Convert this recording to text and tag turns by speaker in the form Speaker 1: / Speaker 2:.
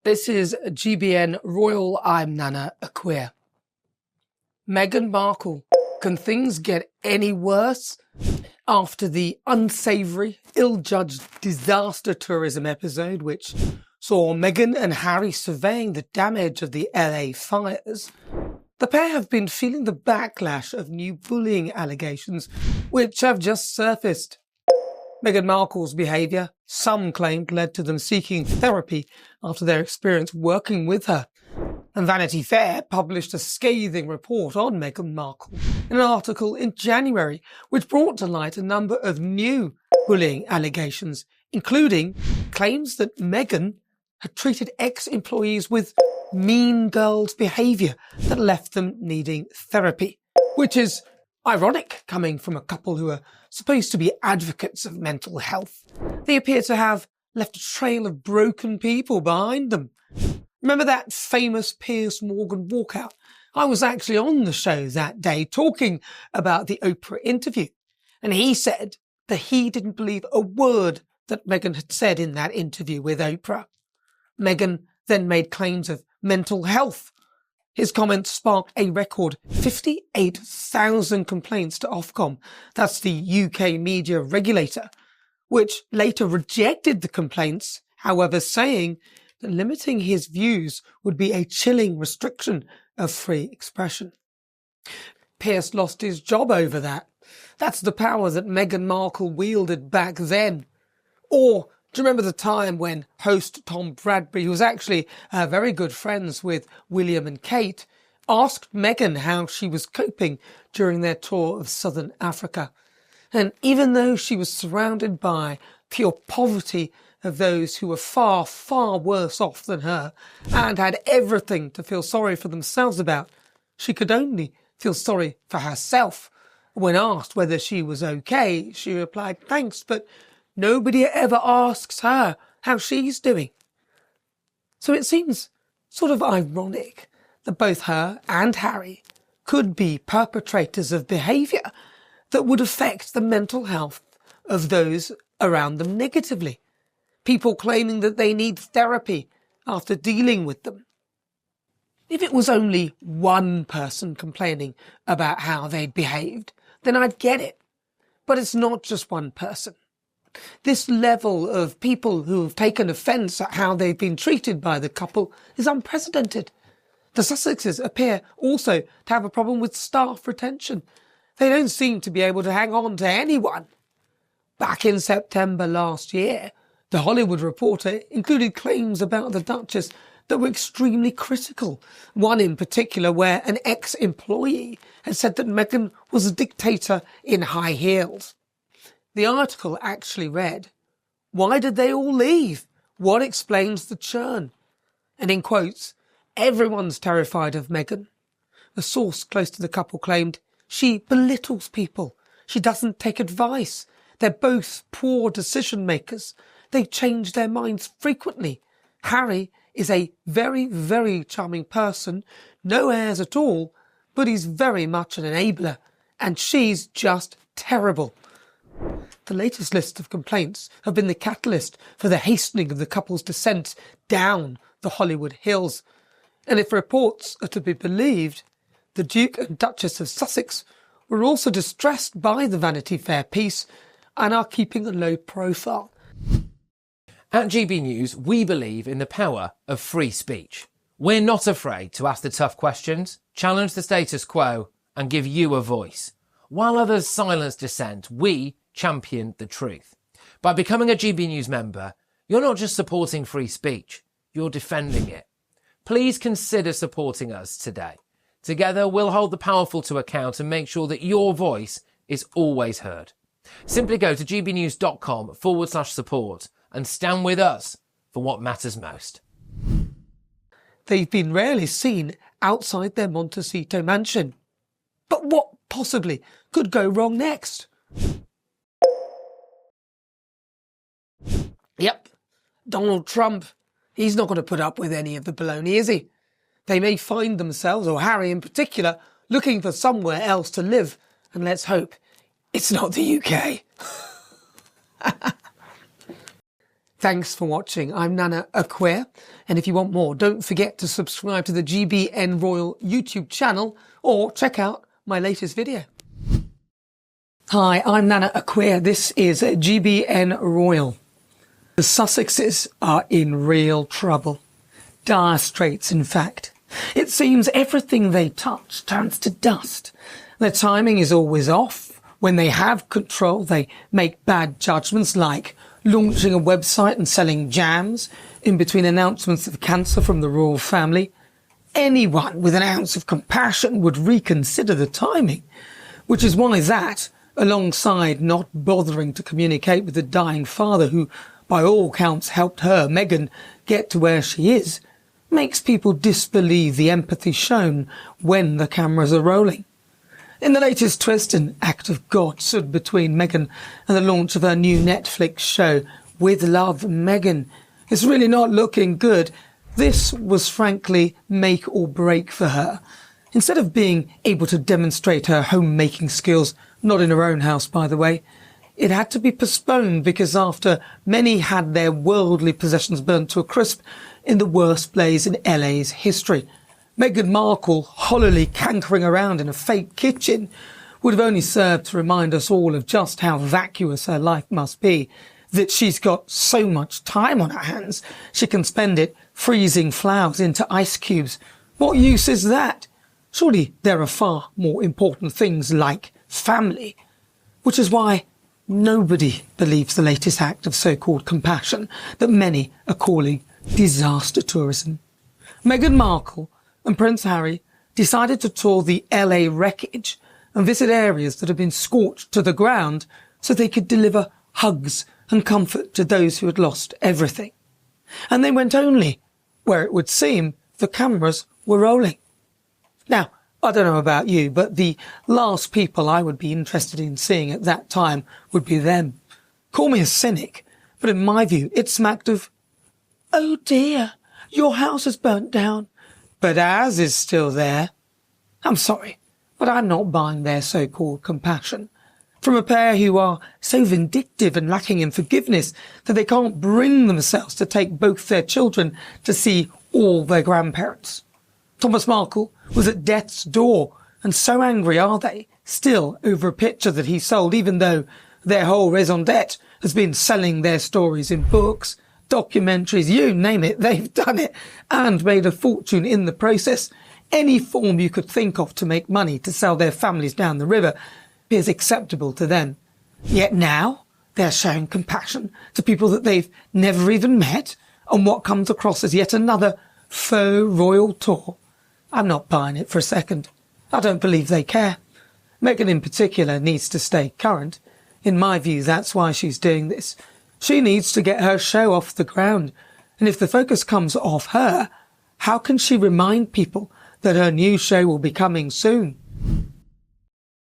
Speaker 1: This is GBN Royal I'm Nana a Queer. Meghan Markle. Can things get any worse? After the unsavoury, ill-judged disaster tourism episode, which saw Meghan and Harry surveying the damage of the LA fires, the pair have been feeling the backlash of new bullying allegations, which have just surfaced. Meghan Markle's behaviour, some claimed, led to them seeking therapy after their experience working with her. And Vanity Fair published a scathing report on Meghan Markle in an article in January, which brought to light a number of new bullying allegations, including claims that Meghan had treated ex-employees with mean girls behaviour that left them needing therapy, which is ironic coming from a couple who are supposed to be advocates of mental health. They appear to have left a trail of broken people behind them. Remember that famous Piers Morgan walkout? I was actually on the show that day talking about the Oprah interview, and he said that he didn't believe a word that Meghan had said in that interview with Oprah. Meghan then made claims of mental health. His comments sparked a record 58,000 complaints to Ofcom, that's the UK media regulator, which later rejected the complaints, however saying that limiting his views would be a chilling restriction of free expression. Piers lost his job over that. That's the power that Meghan Markle wielded back then. Or do you remember the time when host Tom Bradbury, who was actually very good friends with William and Kate, asked Meghan how she was coping during their tour of southern Africa? And even though she was surrounded by pure poverty of those who were far, far worse off than her and had everything to feel sorry for themselves about, she could only feel sorry for herself. When asked whether she was okay, she replied, "Thanks, but nobody ever asks her how she's doing." So it seems sort of ironic that both her and Harry could be perpetrators of behaviour that would affect the mental health of those around them negatively. People claiming that they need therapy after dealing with them. If it was only one person complaining about how they'd behaved, then I'd get it. But it's not just one person. This level of people who have taken offence at how they've been treated by the couple is unprecedented. The Sussexes appear also to have a problem with staff retention. They don't seem to be able to hang on to anyone. Back in September last year, The Hollywood Reporter included claims about the Duchess that were extremely critical. One in particular where an ex-employee had said that Meghan was a dictator in high heels. The article actually read, "Why did they all leave? What explains the churn?" And in quotes, "Everyone's terrified of Meghan." A source close to the couple claimed, "She belittles people. She doesn't take advice. They're both poor decision makers. They change their minds frequently. Harry is a very, very charming person, no airs at all, but he's very much an enabler, and she's just terrible." The latest list of complaints have been the catalyst for the hastening of the couple's descent down the Hollywood hills. And if reports are to be believed, the Duke and Duchess of Sussex were also distressed by the Vanity Fair piece and are keeping a low profile.
Speaker 2: At GB News, we believe in the power of free speech. We're not afraid to ask the tough questions, challenge the status quo, and give you a voice. While others silence dissent, we champion the truth. By becoming a GB News member, you're not just supporting free speech, you're defending it. Please consider supporting us today. Together, we'll hold the powerful to account and make sure that your voice is always heard. Simply go to gbnews.com/support and stand with us for what matters most.
Speaker 1: They've been rarely seen outside their Montecito mansion. But what possibly could go wrong next? Yep, Donald Trump. He's not going to put up with any of the baloney, is he? They may find themselves, or Harry in particular, looking for somewhere else to live. And let's hope it's not the UK. Thanks for watching. I'm Nana Aquare, and if you want more, don't forget to subscribe to the GBN Royal YouTube channel or check out my latest video. Hi, I'm Nana Aquare. This is GBN Royal. The Sussexes are in real trouble. Dire straits, in fact. It seems everything they touch turns to dust. Their timing is always off. When they have control, they make bad judgments like launching a website and selling jams in between announcements of cancer from the royal family. Anyone with an ounce of compassion would reconsider the timing, which is why that, alongside not bothering to communicate with the dying father who, by all counts, helped her, Meghan, get to where she is, makes people disbelieve the empathy shown when the cameras are rolling. In the latest twist, an act of God stood between Meghan and the launch of her new Netflix show, With Love, Meghan. It's really not looking good. This was frankly make or break for her. Instead of being able to demonstrate her homemaking skills, not in her own house, by the way, it had to be postponed because after many had their worldly possessions burnt to a crisp in the worst blaze in LA's history, Meghan Markle hollowly cankering around in a fake kitchen would have only served to remind us all of just how vacuous her life must be, that she's got so much time on her hands she can spend it freezing flowers into ice cubes. What use is that? Surely there are far more important things like family, which is why nobody believes the latest act of so-called compassion that many are calling disaster tourism. Meghan Markle and Prince Harry decided to tour the LA wreckage and visit areas that had been scorched to the ground so they could deliver hugs and comfort to those who had lost everything. And they went only where it would seem the cameras were rolling. Now, I don't know about you, but the last people I would be interested in seeing at that time would be them. Call me a cynic, but in my view, it smacked of, oh dear, your house has burnt down, but ours is still there. I'm sorry, but I'm not buying their so-called compassion. From a pair who are so vindictive and lacking in forgiveness that they can't bring themselves to take both their children to see all their grandparents. Thomas Markle was at death's door, and so angry are they still over a picture that he sold, even though their whole raison d'etre has been selling their stories in books, documentaries, you name it, they've done it, and made a fortune in the process. Any form you could think of to make money to sell their families down the river is acceptable to them. Yet now they're showing compassion to people that they've never even met on what comes across as yet another faux royal tour. I'm not buying it for a second. I don't believe they care. Meghan in particular needs to stay current. In my view, that's why she's doing this. She needs to get her show off the ground. And if the focus comes off her, how can she remind people that her new show will be coming soon?